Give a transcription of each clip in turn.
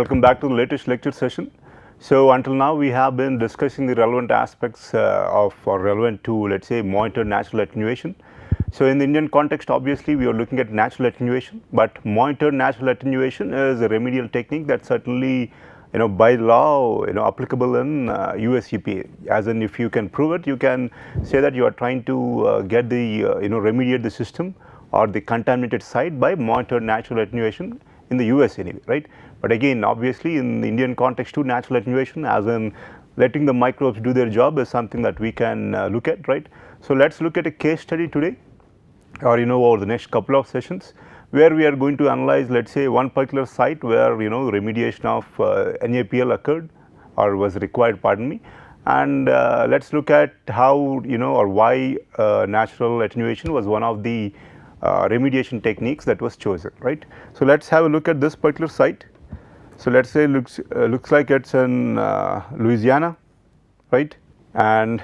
welcome back to the latest lecture session. So, until now we have been discussing the relevant aspects of or relevant to, let us say, monitored natural attenuation. So, in the Indian context, obviously we are looking at natural attenuation, but monitored natural attenuation is a remedial technique that certainly by law applicable in US EPA, as in if you can prove it, you can say that you are trying to get the remediate the system or the contaminated site by monitored natural attenuation in the US anyway, right. But again, obviously in the Indian context too, natural attenuation, as in letting the microbes do their job, is something that we can look at, right. So, let us look at a case study today, or over the next couple of sessions, where we are going to analyze, let us say, one particular site where remediation of NaPl occurred or was required, pardon me, and let us look at how or why natural attenuation was one of the remediation techniques that was chosen, right. So, let us have a look at this particular site. So, let us say looks like it is in Louisiana, right, and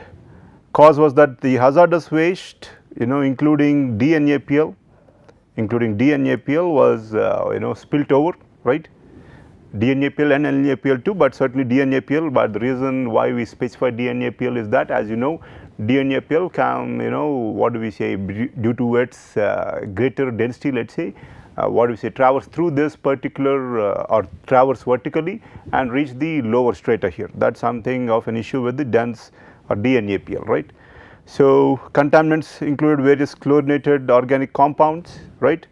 cause was that the hazardous waste including DNAPL was spilt over, right. DNAPL and NAPL too, but certainly DNAPL, but the reason why we specify DNAPL is that, as DNAPL can what do we say, due to its greater density, let us say, what do we say, traverse through this particular or traverse vertically and reach the lower strata here. That is something of an issue with the dense or DNAPL, right. So, contaminants included various chlorinated organic compounds, right,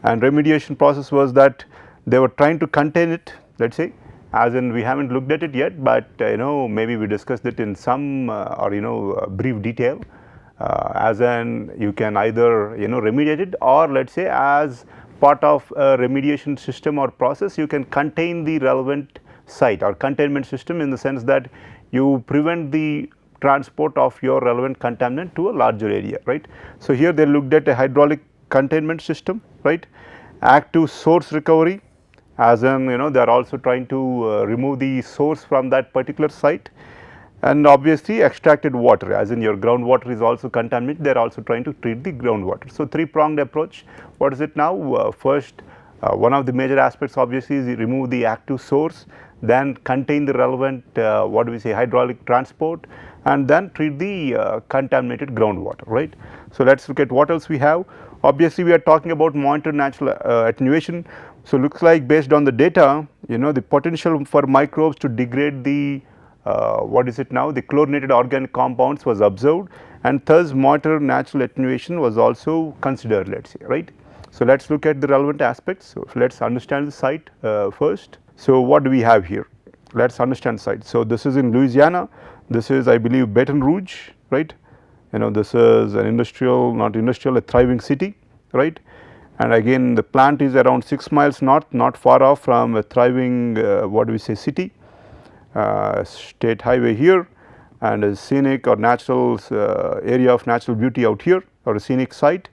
and remediation process was that they were trying to contain it, let us say, as in we have not looked at it yet, but maybe we discussed it in some or brief detail, as in you can either remediate it, or let us say as part of a remediation system or process, you can contain the relevant site or containment system, in the sense that you prevent the transport of your relevant contaminant to a larger area, right. So, here they looked at a hydraulic containment system, right, active source recovery, as in they are also trying to remove the source from that particular site, and obviously extracted water, as in your groundwater is also contaminated, they are also trying to treat the groundwater. So, three pronged approach. What is it now? First, one of the major aspects obviously is remove the active source, then contain the relevant what do we say, hydraulic transport, and then treat the contaminated groundwater, right. So, let us look at what else we have. Obviously, we are talking about monitored natural attenuation. So, looks like based on the data, the potential for microbes to degrade the what is it now, the chlorinated organic compounds was observed, and thus monitored natural attenuation was also considered, let us say, right. So, let us look at the relevant aspects. So, let us understand the site first. So, what do we have here? Let us understand the site. So, this is in Louisiana, this is I believe Baton Rouge, right. This is an industrial, not industrial, a thriving city, right. And again the plant is around 6 miles north, not far off from a thriving what do we say, city, state highway here, and a scenic or natural area of natural beauty out here, or a scenic site,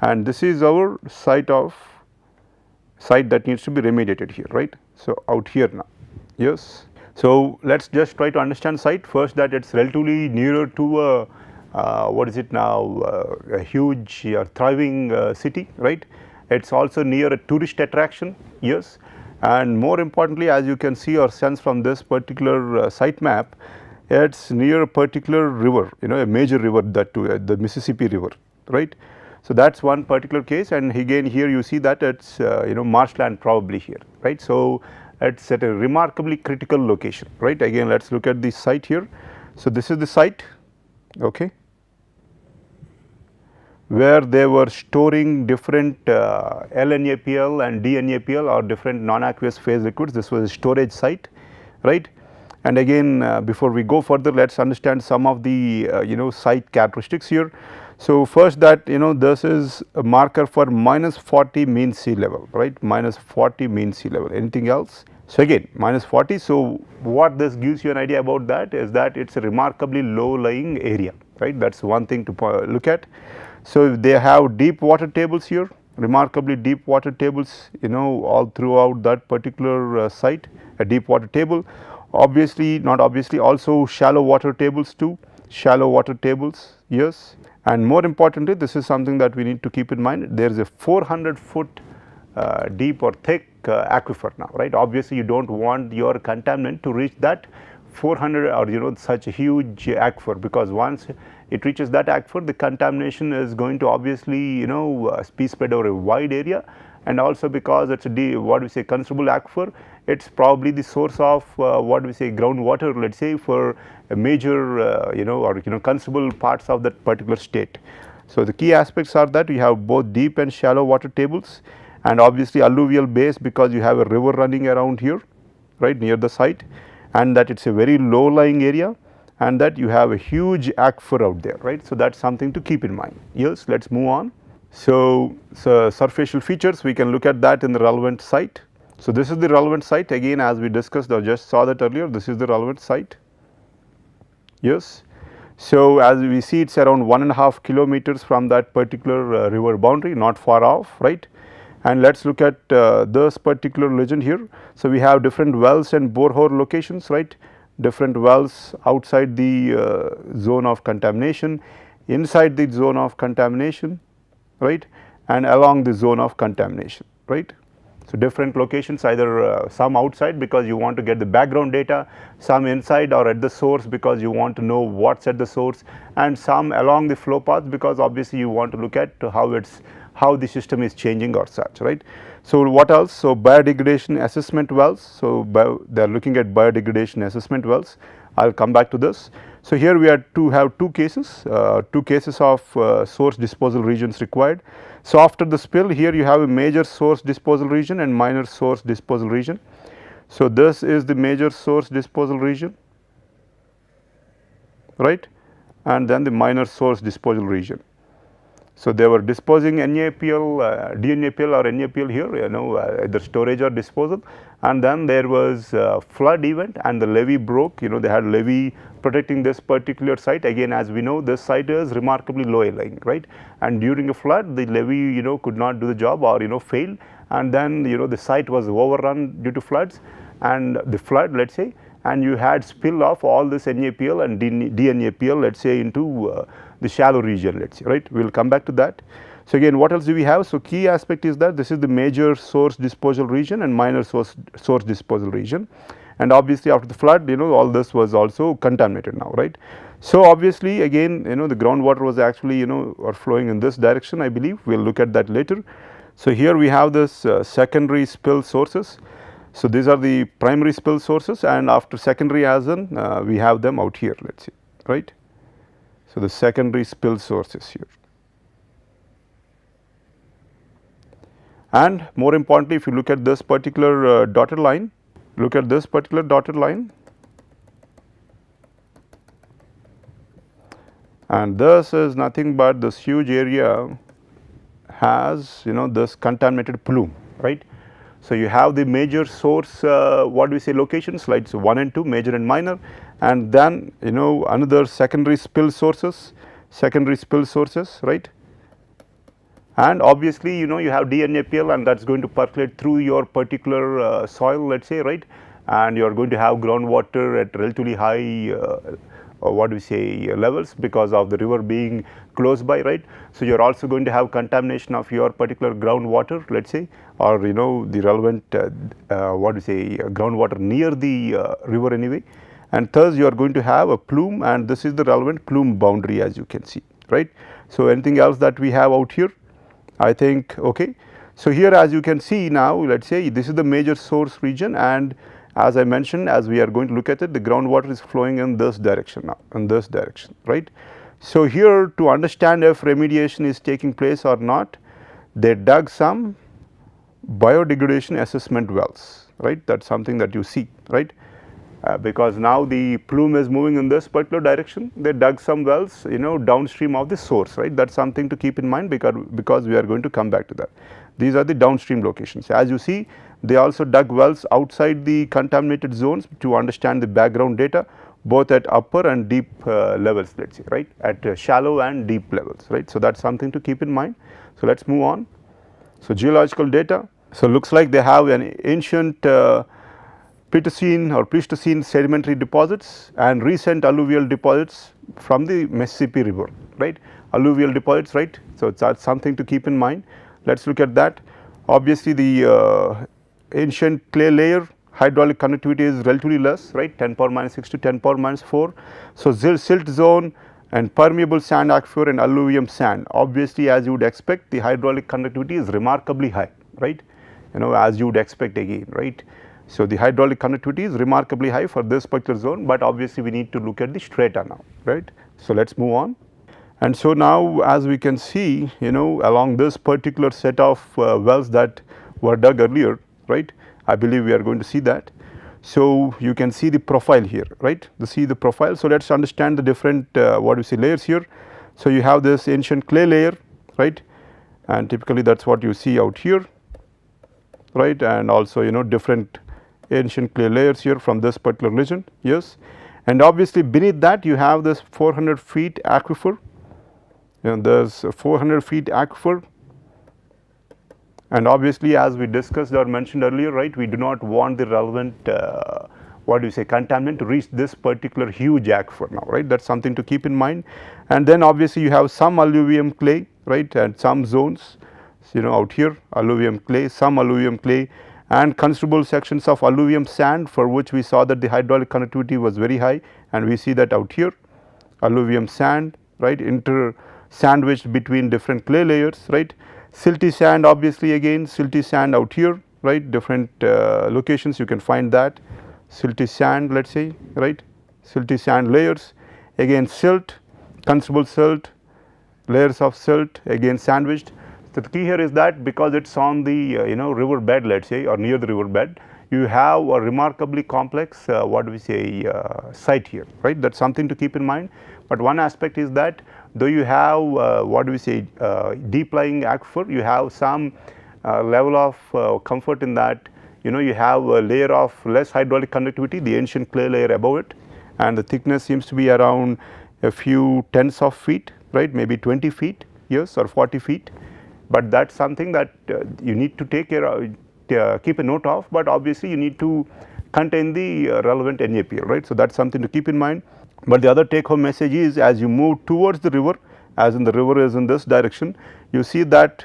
and this is our site that needs to be remediated here, right. So, out here now, yes. So, let us just try to understand site first, that it is relatively nearer to a what is it now, a huge thriving city, right. It is also near a tourist attraction, yes, and more importantly, as you can see or sense from this particular site map, it is near a particular river, a major river, that too, the Mississippi River, right. So, that is one particular case, and again here you see that it is marshland probably here, right. So, it is at a remarkably critical location, right. Again let us look at the site here. So, this is the site, okay, where they were storing different LNAPL and DNAPL or different non-aqueous phase liquids. This was a storage site, right. And again before we go further, let us understand some of the site characteristics here. So, first that this is a marker for -40 mean sea level, right, -40 mean sea level. Anything else? So, again -40. So, what this gives you an idea about that is that it is a remarkably low lying area, right. That is one thing to look at. So, they have deep water tables here, remarkably deep water tables all throughout that particular site, a deep water table. Obviously, not obviously, also shallow water tables too, shallow water tables, yes. And more importantly, this is something that we need to keep in mind, there is a 400 foot deep or thick aquifer now, right. Obviously, you do not want your contaminant to reach that 400 or such a huge aquifer, because once it reaches that aquifer, the contamination is going to obviously be spread over a wide area, and also because it is what we say considerable aquifer, it is probably the source of what we say groundwater, let us say, for a major or considerable parts of that particular state. So, the key aspects are that you have both deep and shallow water tables, and obviously alluvial base, because you have a river running around here, right, near the site, and that it is a very low lying area, and that you have a huge aquifer out there, right. So, that is something to keep in mind. Yes, let us move on. So, surfacial features, we can look at that in the relevant site. So, this is the relevant site, again as we discussed or just saw that earlier, this is the relevant site. Yes. So, as we see, it is around 1.5 kilometers from that particular river boundary, not far off, right. And let us look at this particular legend here. So, we have different wells and borehole locations, right, different wells outside the zone of contamination, inside the zone of contamination, right, and along the zone of contamination, right. So, different locations, either some outside because you want to get the background data, some inside or at the source because you want to know what is at the source, and some along the flow path because obviously you want to look at how the system is changing or such, right. So, what else? So, biodegradation assessment wells. So, they are looking at biodegradation assessment wells. I will come back to this. So, here we are to have two cases of source disposal regions required. So, after the spill, here you have a major source disposal region and minor source disposal region. So, this is the major source disposal region, right, and then the minor source disposal region. So, they were disposing NaPl, DNaPl or NaPl here, either storage or disposal, and then there was flood event and the levee broke, they had levee protecting this particular site. Again, as we know, this site is remarkably low lying, right, and during a flood the levee could not do the job or failed, and then the site was overrun due to floods and the flood, let us say, and you had spill of all this NaPl and DNaPl, let us say, into the shallow region, let us say, right. We will come back to that. So, again, what else do we have? So, key aspect is that this is the major source disposal region and minor source disposal region, and obviously after the flood all this was also contaminated now, right. So, obviously again the groundwater was actually or flowing in this direction, I believe. We will look at that later. So, here we have this secondary spill sources. So, these are the primary spill sources, and after secondary as in we have them out here, let us say, right. So, the secondary spill sources here, and more importantly, if you look at this particular dotted line, look at this particular dotted line, and this is nothing but this huge area has this contaminated plume, right. So, you have the major source what we say locations, like so 1 and 2, major and minor, and then another secondary spill sources, right. And obviously you have DNaPl, and that is going to percolate through your particular soil, let us say, right, and you are going to have groundwater at relatively high what we say levels because of the river being close by, right. So, you are also going to have contamination of your particular groundwater, let us say, or the relevant what we say groundwater near the river anyway, and thus you are going to have a plume, and this is the relevant plume boundary, as you can see, right. So, anything else that we have out here, I think, okay. So, here as you can see now, let us say this is the major source region, and as I mentioned, as we are going to look at it, the groundwater is flowing in this direction now, in this direction, right. So, here to understand if remediation is taking place or not, they dug some biodegradation assessment wells, right. That is something that you see, right. Because now the plume is moving in this particular direction, they dug some wells downstream of the source, right. That is something to keep in mind because we are going to come back to that. These are the downstream locations. As you see, they also dug wells outside the contaminated zones to understand the background data, both at upper and deep levels, let us say, right, at shallow and deep levels, right. So, that is something to keep in mind. So, let us move on. So, geological data. So, looks like they have an ancient Pleistocene or Pleistocene sedimentary deposits and recent alluvial deposits from the Mississippi River, right, alluvial deposits, right. So, that is something to keep in mind. Let us look at that. Obviously, the ancient clay layer, hydraulic conductivity is relatively less, right, 10 power minus 6 to 10 power minus 4. So, silt zone and permeable sand aquifer and alluvium sand, obviously as you would expect, the hydraulic conductivity is remarkably high, right, as you would expect again, right. So, the hydraulic conductivity is remarkably high for this particular zone, but obviously we need to look at the strata now, right. So, let us move on. And so, now as we can see, along this particular set of wells that were dug earlier, right, I believe we are going to see that. So, you can see the profile here, right, see the profile. So, let us understand the different what we say layers here. So, you have this ancient clay layer, right, and typically that is what you see out here, right, and also different ancient clay layers here from this particular region, yes. And obviously beneath that you have this 400 feet aquifer, there is 400 feet aquifer, and obviously as we discussed or mentioned earlier, right, we do not want the relevant what do you say contaminant to reach this particular huge aquifer now, right, that is something to keep in mind. And then obviously you have some alluvium clay, right, and some zones, out here alluvium clay, some alluvium clay, and considerable sections of alluvium sand, for which we saw that the hydraulic conductivity was very high, and we see that out here alluvium sand, right, sandwiched between different clay layers, right. Silty sand, obviously again silty sand out here, right, different locations you can find that silty sand, let us say, right, silty sand layers, again silt, considerable silt, layers of silt again sandwiched. So, the key here is that because it is on the river bed, let us say, or near the river bed, you have a remarkably complex what do we say site here, right, that is something to keep in mind. But one aspect is that though you have what do we say deep lying aquifer, you have some level of comfort in that you have a layer of less hydraulic conductivity, the ancient clay layer above it, and the thickness seems to be around a few tens of feet, right, maybe 20 feet, yes, or 40 feet. But that is something that you need to take care of, keep a note of, but obviously you need to contain the relevant NaPl, right. So, that is something to keep in mind. But the other take home message is, as you move towards the river, as in the river is in this direction, you see that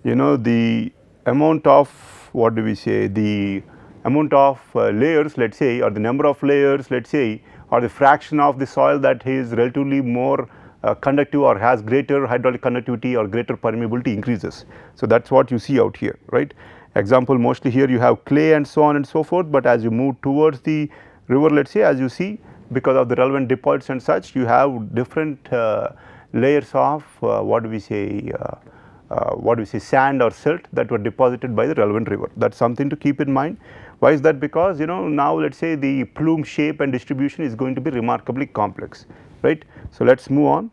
the amount of what do we say, the amount of layers, let us say, or the number of layers, let us say, or the fraction of the soil that is relatively more conductive or has greater hydraulic conductivity or greater permeability increases. So, that is what you see out here, right. Example, mostly here you have clay and so on and so forth, but as you move towards the river, let us say, as you see, because of the relevant deposits and such, you have different layers of what do we say sand or silt that were deposited by the relevant river. That is something to keep in mind. Why is that? Because now let us say the plume shape and distribution is going to be remarkably complex, right. So, let us move on.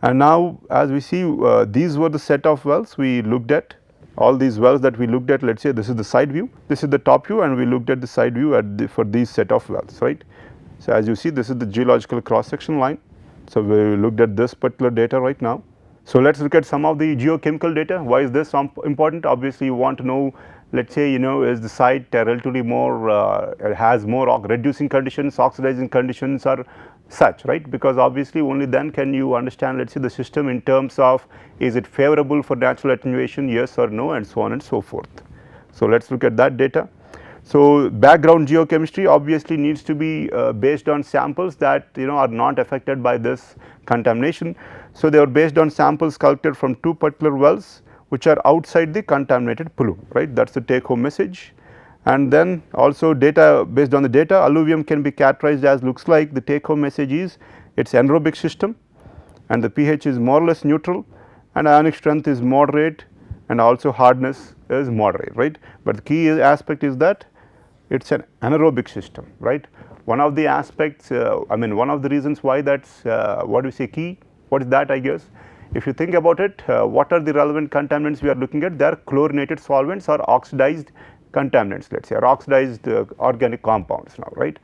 And now as we see these were the set of wells we looked at, all these wells that we looked at, let us say this is the side view, this is the top view, and we looked at the side view for these set of wells, right. So, as you see, this is the geological cross section line. So, we looked at this particular data right now. So, let us look at some of the geochemical data. Why is this important? Obviously, you want to know, let us say, is the site relatively more has more reducing conditions, oxidizing conditions or such, right, because obviously only then can you understand, let us say, the system in terms of is it favorable for natural attenuation, yes or no, and so on and so forth. So, let us look at that data. So, background geochemistry obviously needs to be based on samples that are not affected by this contamination. So, they are based on samples collected from two particular wells which are outside the contaminated plume, right, that is the take home message. And then also data, based on the data, alluvium can be characterized as looks like. The take home message is it is anaerobic system and the pH is more or less neutral and ionic strength is moderate and also hardness is moderate, right. But the key aspect is that it is an anaerobic system, right. One of the aspects, I mean one of the reasons why that is what do we say key, what is that I guess. If you think about it, what are the relevant contaminants we are looking at? They are chlorinated solvents or oxidized contaminants, let us say, or oxidized organic compounds now, right.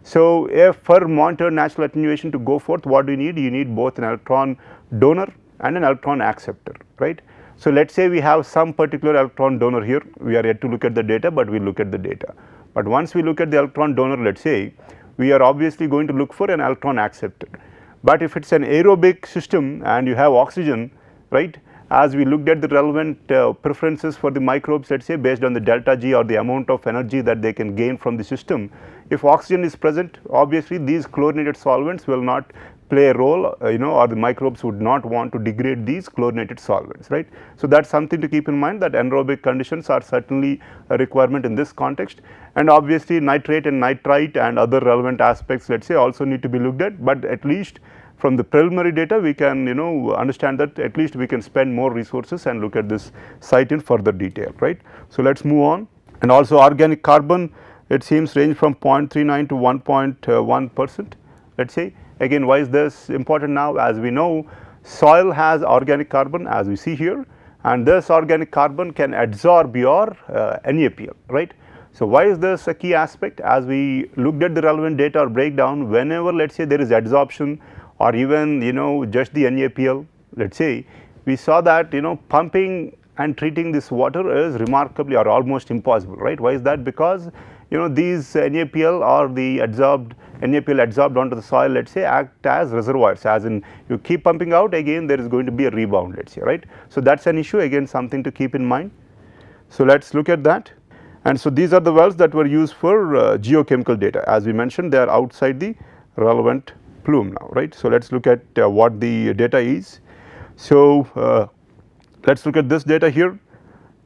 So, if for monitored natural attenuation to go forth, what do you need? You need both an electron donor and an electron acceptor, right. So, let us say we have some particular electron donor here, we are yet to look at the data, but we will look at the data. But once we look at the electron donor, let us say, we are obviously going to look for an electron acceptor. But if it is an aerobic system and you have oxygen, right, as we looked at the relevant preferences for the microbes, let us say based on the delta G or the amount of energy that they can gain from the system. If oxygen is present, obviously these chlorinated solvents will not play a role, or the microbes would not want to degrade these chlorinated solvents, right. So, that is something to keep in mind, that anaerobic conditions are certainly a requirement in this context, and obviously nitrate and nitrite and other relevant aspects, let us say, also need to be looked at, but at least from the preliminary data we can understand that at least we can spend more resources and look at this site in further detail, right. So, let us move on. And also organic carbon, it seems range from 0.39 to 1.1%, let us say. Again, why is this important now? As we know, soil has organic carbon as we see here, and this organic carbon can absorb your NaPl, right. So, why is this a key aspect? As we looked at the relevant data or breakdown, whenever let us say there is adsorption or even just the NaPl, let us say, we saw that pumping and treating this water is remarkably or almost impossible, right. Why is that? Because these NaPl or the NaPl adsorbed onto the soil, let us say, act as reservoirs, as in you keep pumping out, again there is going to be a rebound, let us say, right. So, that is an issue, again something to keep in mind. So, let us look at that. And so, these are the wells that were used for geochemical data. As we mentioned, they are outside the relevant plume now, right. So, let us look at what the data is. So, let us look at this data here,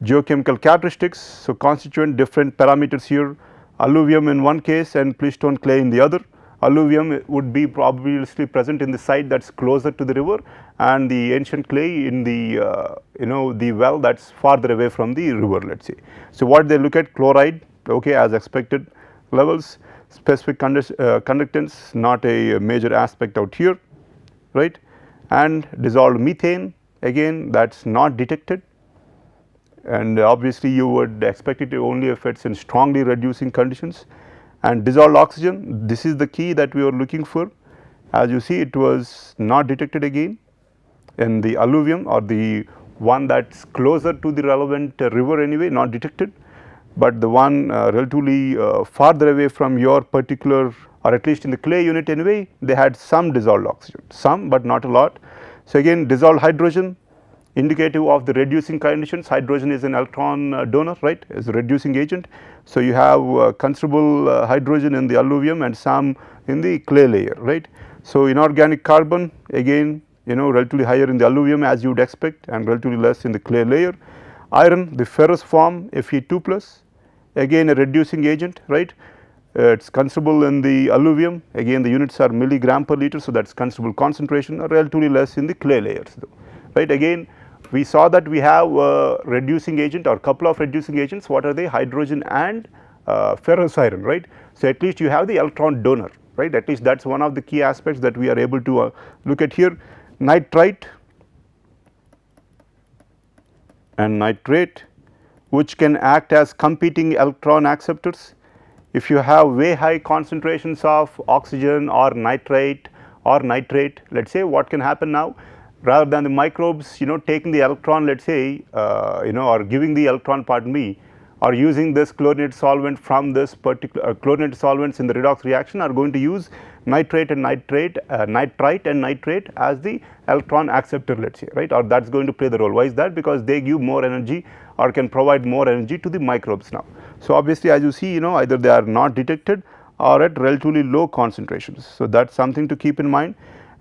geochemical characteristics. So, constituent different parameters here, alluvium in one case and pleistone clay in the other. Alluvium would be probably present in the site that is closer to the river, and the ancient clay in the the well that is farther away from the river, let us say. So, what they look at, chloride, okay, as expected levels, specific conductance, not a major aspect out here, right, and dissolved methane, again that is not detected, and obviously you would expect it only if it is in strongly reducing conditions. And dissolved oxygen, this is the key that we were looking for. As you see, it was not detected again in the alluvium, or the one that is closer to the relevant river anyway, not detected, but the one relatively farther away from your particular, or at least in the clay unit anyway, they had some dissolved oxygen, some but not a lot. So, again dissolved hydrogen, indicative of the reducing conditions. Hydrogen is an electron donor, right, is a reducing agent. So, you have considerable hydrogen in the alluvium and some in the clay layer, right. So, inorganic carbon, again relatively higher in the alluvium as you would expect, and relatively less in the clay layer. Iron, the ferrous form Fe2 plus, again a reducing agent, right. It is considerable in the alluvium, again the units are milligram per liter. So, that is considerable concentration, or relatively less in the clay layers though, right. Again we saw that we have a reducing agent or couple of reducing agents. What are they? Hydrogen and ferrous iron, right. So, at least you have the electron donor, right, at least that is one of the key aspects that we are able to look at here. Nitrite and nitrate, which can act as competing electron acceptors. If you have way high concentrations of oxygen or nitrate, let us say, what can happen now? Rather than the microbes taking the electron, let us say or giving the electron, pardon me, or using this chlorinated solvent from this particular chlorinated solvents in the redox reaction, are going to use nitrite and nitrate as the electron acceptor, let us say, right, or that is going to play the role. Why is that? Because they give more energy or can provide more energy to the microbes now. So, obviously as you see either they are not detected or at relatively low concentrations. So, that is something to keep in mind.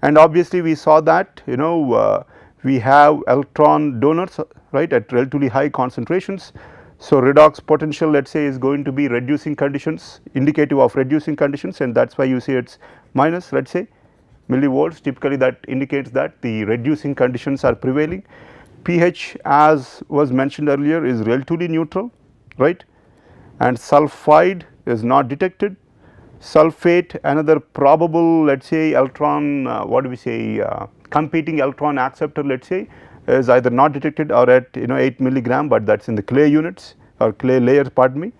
And obviously we saw that we have electron donors, right, at relatively high concentrations. So, redox potential, let us say, is going to be reducing conditions, indicative of reducing conditions, and that is why you see it is minus, let us say, millivolts. Typically that indicates that the reducing conditions are prevailing. pH, as was mentioned earlier, is relatively neutral, right, and sulfide is not detected. Sulfate, another probable, let us say, electron competing electron acceptor, let us say, is either not detected or at 8 milligram, but that is in the clay units or clay layers, pardon me.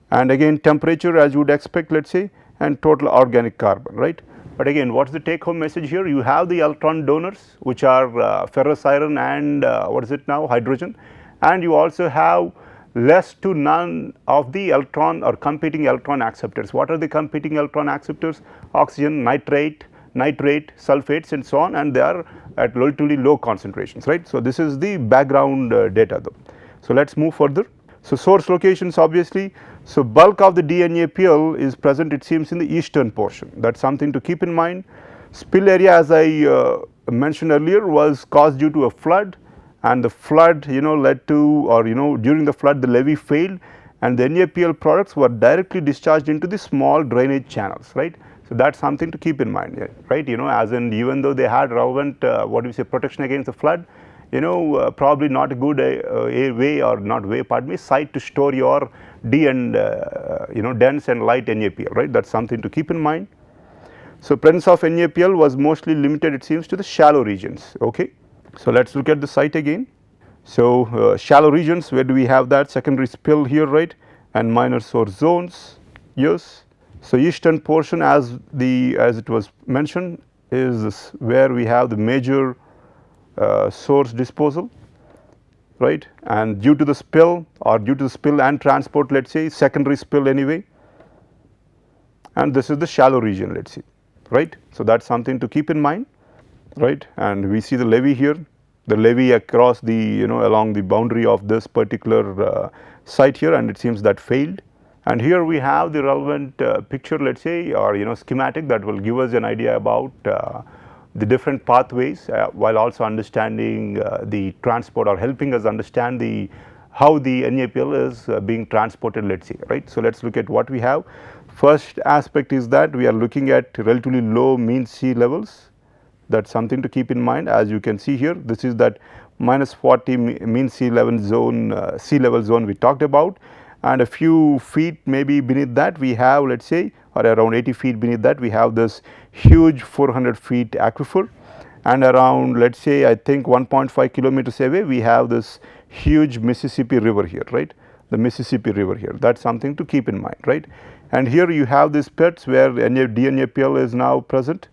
And again temperature, as you would expect, let us say, and total organic carbon, right. But again, what is the take home message here? You have the electron donors, which are ferrous iron and hydrogen, and you also have less to none of the electron or competing electron acceptors. What are the competing electron acceptors? Oxygen, nitrate, nitrate, sulfates and so on, and they are at relatively low concentrations, right. So, this is the background data though. So, let us move further. So, source locations obviously. So, bulk of the DNAPL is present, it seems, in the eastern portion, that is something to keep in mind. Spill area, as I mentioned earlier, was caused due to a flood, and the flood led to, or during the flood the levee failed, and the NaPl products were directly discharged into the small drainage channels, right. So, that is something to keep in mind, right, as in even though they had relevant what do we say, protection against the flood, probably not a good a way, or not way, pardon me, site to store your D and dense and light NaPl, right. That is something to keep in mind. So, presence of NaPl was mostly limited, it seems, to the shallow regions, okay. So, let us look at the site again. So, shallow regions, where do we have that? Secondary spill here, right, and minor source zones, yes. So, eastern portion, as it was mentioned, is where we have the major source disposal, right, and due to the spill, or due to the spill and transport, let us say secondary spill anyway, and this is the shallow region, let us see, right. So, that is something to keep in mind, right, and we see the levee here, the levee across the along the boundary of this particular site here, and it seems that failed. And here we have the relevant picture, let us say, or schematic that will give us an idea about the different pathways, while also understanding the transport, or helping us understand the how the NaPl is being transported, let us say, right. So, let us look at what we have. First aspect is that we are looking at relatively low mean sea levels, that is something to keep in mind. As you can see here, this is that -40 mean sea level zone we talked about, and a few feet maybe beneath that we have, let us say, or around 80 feet beneath that we have this huge 400 feet aquifer, and around, let us say, I think 1.5 kilometers away we have this huge Mississippi river here, right, the Mississippi river here, that is something to keep in mind, right. And here you have these pits where DNaPl is now present,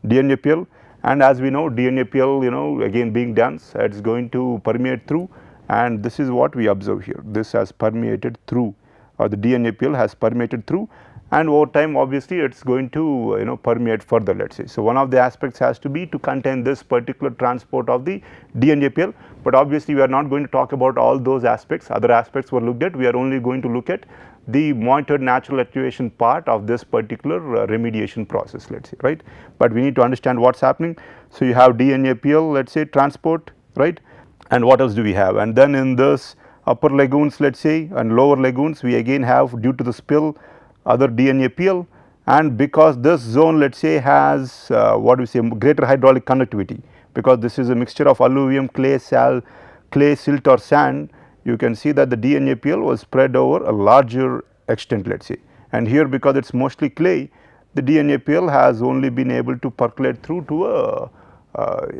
DNaPl, and as we know, DNaPl again being dense, it is going to permeate through, and this is what we observe here, this has permeated through, or the DNaPl has permeated through, and over time obviously it is going to permeate further, let us say. So, one of the aspects has to be to contain this particular transport of the DNaPl, but obviously we are not going to talk about all those aspects, other aspects were looked at, we are only going to look at the monitored natural attenuation part of this particular remediation process, let us say, right. But we need to understand what is happening. So, you have DNaPl, let us say, transport, right, and what else do we have? And then in this upper lagoons, let us say, and lower lagoons, we again have, due to the spill, other DNaPl, and because this zone, let us say, has what do we say, greater hydraulic conductivity, because this is a mixture of alluvium, clay, silt or sand, you can see that the DNaPl was spread over a larger extent, let us say, and here because it is mostly clay, the DNaPl has only been able to percolate through to a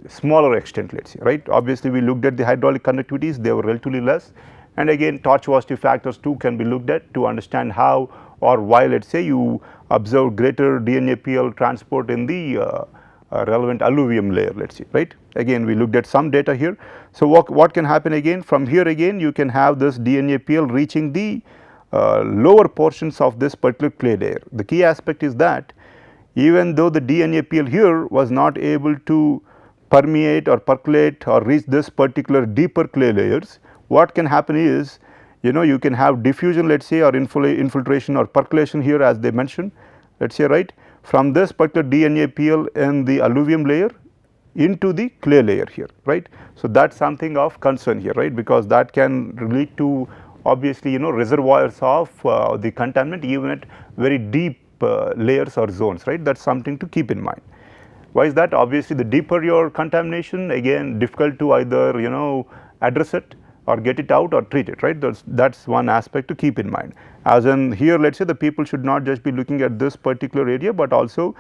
smaller extent, let us say, right. Obviously, we looked at the hydraulic conductivities, they were relatively less, and again torch velocity factors too can be looked at to understand how or why, let us say, you observe greater DNaPl transport in the relevant alluvium layer, let us say, right. Again we looked at some data here. So, what can happen again from here, again you can have this DNaPl reaching the lower portions of this particular clay layer. The key aspect is that even though the DNaPl here was not able to permeate or percolate or reach this particular deeper clay layers, what can happen is you can have diffusion, let us say, or infiltration or percolation here, as they mentioned, let us say, right, from this particular DNaPl in the alluvium layer into the clay layer here, right. So, that is something of concern here, right, because that can lead to obviously reservoirs of the contaminant even at very deep layers or zones, right. That is something to keep in mind. Why is that? Obviously, the deeper your contamination, again difficult to either address it or get it out or treat it, right. That is one aspect to keep in mind. As in here, let us say, the people should not just be looking at this particular area, but also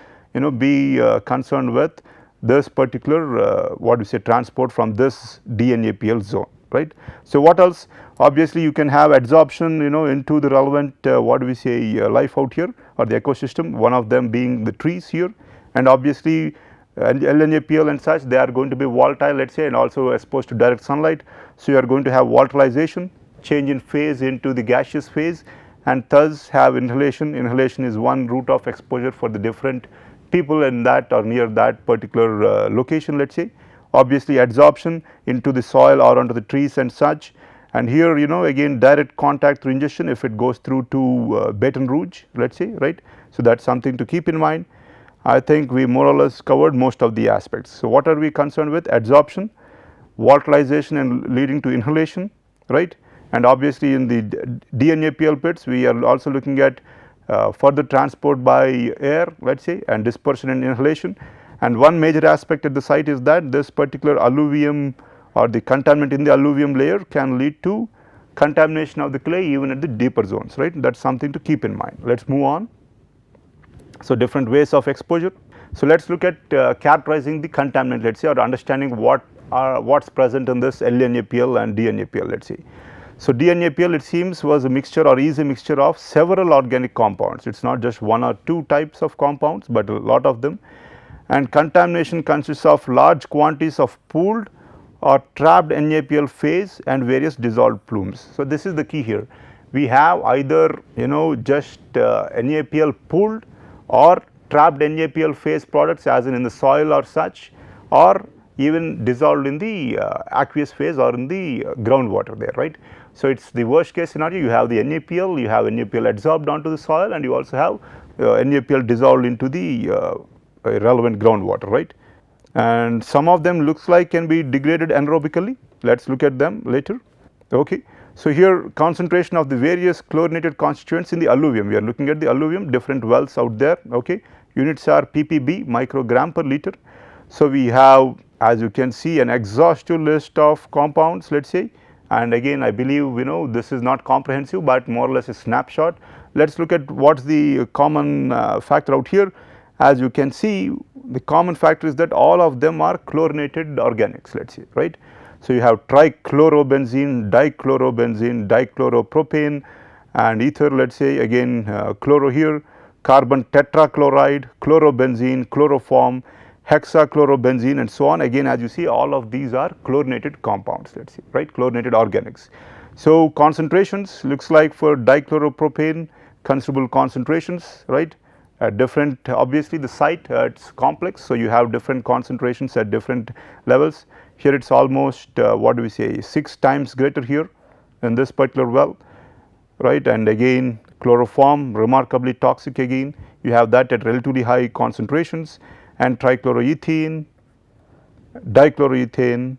be concerned with this particular what we say, transport from this DNaPl zone, right. So, what else? Obviously, you can have adsorption into the relevant what do we say, life out here or the ecosystem, one of them being the trees here, and obviously LNaPl and such, they are going to be volatile, let us say, and also exposed to direct sunlight. So, you are going to have volatilization, change in phase into the gaseous phase, and thus have inhalation. Inhalation is one route of exposure for the different people in that or near that particular location, let us say. Obviously, adsorption into the soil or onto the trees and such, and here again direct contact through ingestion if it goes through to Baton Rouge, let us say, right. So, that is something to keep in mind. I think we more or less covered most of the aspects. So, what are we concerned with? Adsorption, volatilization and leading to inhalation, right. And obviously, in the DNAPL pits we are also looking at further transport by air, let us say, and dispersion and inhalation. And one major aspect at the site is that this particular alluvium or the contaminant in the alluvium layer can lead to contamination of the clay even at the deeper zones, right. That is something to keep in mind. Let us move on. So, different ways of exposure. So, let us look at characterizing the contaminant, let us say, or understanding what is present in this LNAPL and DNAPL, let us say. So, DNAPL, it seems, was a mixture or is a mixture of several organic compounds. It is not just one or two types of compounds, but a lot of them. And contamination consists of large quantities of pooled or trapped NaPl phase and various dissolved plumes. So, this is the key here. We have either just NaPl pooled or trapped NaPl phase products as in the soil or such, or even dissolved in the aqueous phase or in the groundwater there, right. So, it is the worst case scenario. You have the NaPl, you have NaPl adsorbed onto the soil, and you also have NaPl dissolved into the relevant groundwater, right. And some of them looks like can be degraded anaerobically. Let us look at them later. Okay. So, here concentration of the various chlorinated constituents in the alluvium. We are looking at the alluvium, different wells out there. Okay. Units are ppb, microgram per liter. So, we have, as you can see, an exhaustive list of compounds, let us say, and again I believe this is not comprehensive, but more or less a snapshot. Let us look at what is the common factor out here. As you can see, the common factor is that all of them are chlorinated organics, let us say, right. So, you have trichlorobenzene, dichlorobenzene, dichloropropane and ether, let us say, again chloro here, carbon tetrachloride, chlorobenzene, chloroform, hexachlorobenzene and so on. Again, as you see, all of these are chlorinated compounds, let us say, right, chlorinated organics. So, concentrations looks like for dichloropropane considerable concentrations, right, at different, obviously the site it is complex. So, you have different concentrations at different levels. Here it is almost what do we say 6 times greater here in this particular well, right. And again chloroform remarkably toxic, again you have that at relatively high concentrations, and trichloroethene, dichloroethane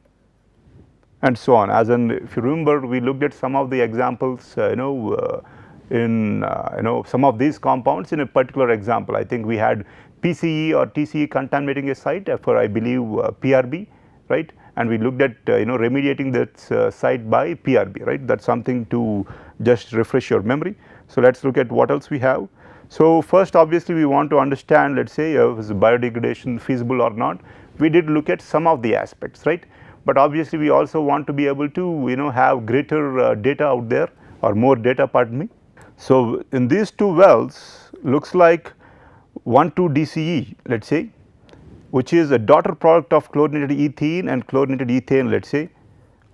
and so on. As in, if you remember, we looked at some of the examples in some of these compounds in a particular example. I think we had PCE or TCE contaminating a site for I believe PRB, right, and we looked at remediating that site by PRB, right. That is something to just refresh your memory. So, let us look at what else we have. So, first obviously we want to understand, let us say, is biodegradation feasible or not. We did look at some of the aspects, right, but obviously we also want to be able to have greater data out there, or more data, pardon me. So, in these two wells looks like 1,2-DCE, let us say, which is a daughter product of chlorinated ethene and chlorinated ethane, let us say,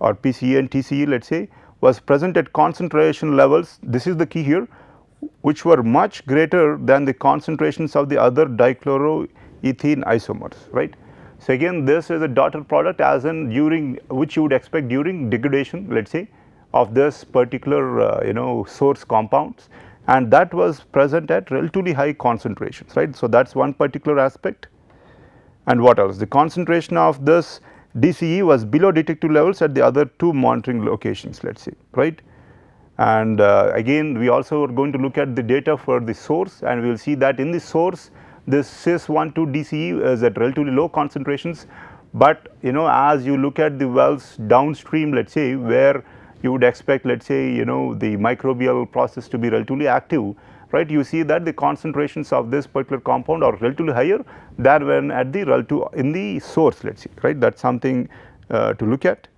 or PCE and TCE, let us say, was present at concentration levels, this is the key here, which were much greater than the concentrations of the other dichloroethene isomers, right. So, again this is a daughter product, as in during which you would expect during degradation, let us say, of this particular source compounds, and that was present at relatively high concentrations, right. So, that is one particular aspect. And what else? The concentration of this DCE was below detective levels at the other two monitoring locations, let us say, right. And again we also are going to look at the data for the source, and we will see that in the source this cis-1,2-DCE is at relatively low concentrations, but as you look at the wells downstream, let us say, where you would expect, let us say, the microbial process to be relatively active, right, you see that the concentrations of this particular compound are relatively higher than when at the relative in the source, let us say, right. That is something to look at.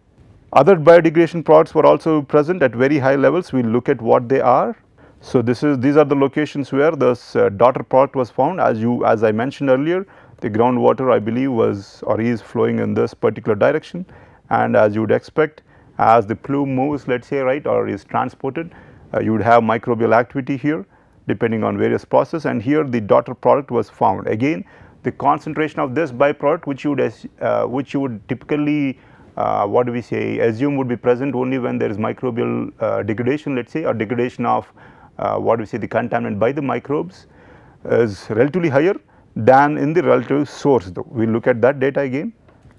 Other biodegradation products were also present at very high levels. We will look at what they are. So, these are the locations where this daughter product was found. As I mentioned earlier, the groundwater I believe was or is flowing in this particular direction, and as you would expect, as the plume moves, let us say, right, or is transported, you would have microbial activity here depending on various process, and here the daughter product was found. Again, the concentration of this byproduct, which you would typically what do we say, assume would be present only when there is microbial degradation, let's say, or degradation of what do we say, the contaminant by the microbes, is relatively higher than in the relative source though. We will look at that data again.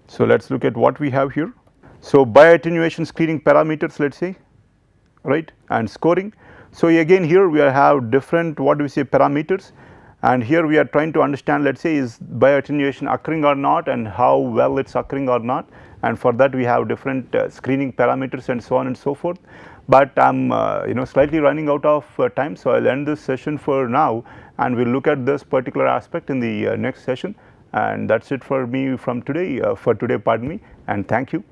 So, let us look at what we have here. So, bioattenuation screening parameters, let us say, right, and scoring. So, again here we have different what do we say parameters, and here we are trying to understand, let us say, is bioattenuation occurring or not, and how well it is occurring or not, and for that we have different screening parameters and so on and so forth. But I am slightly running out of time, so I will end this session for now, and we will look at this particular aspect in the next session, and that is it for me from today, pardon me, and thank you.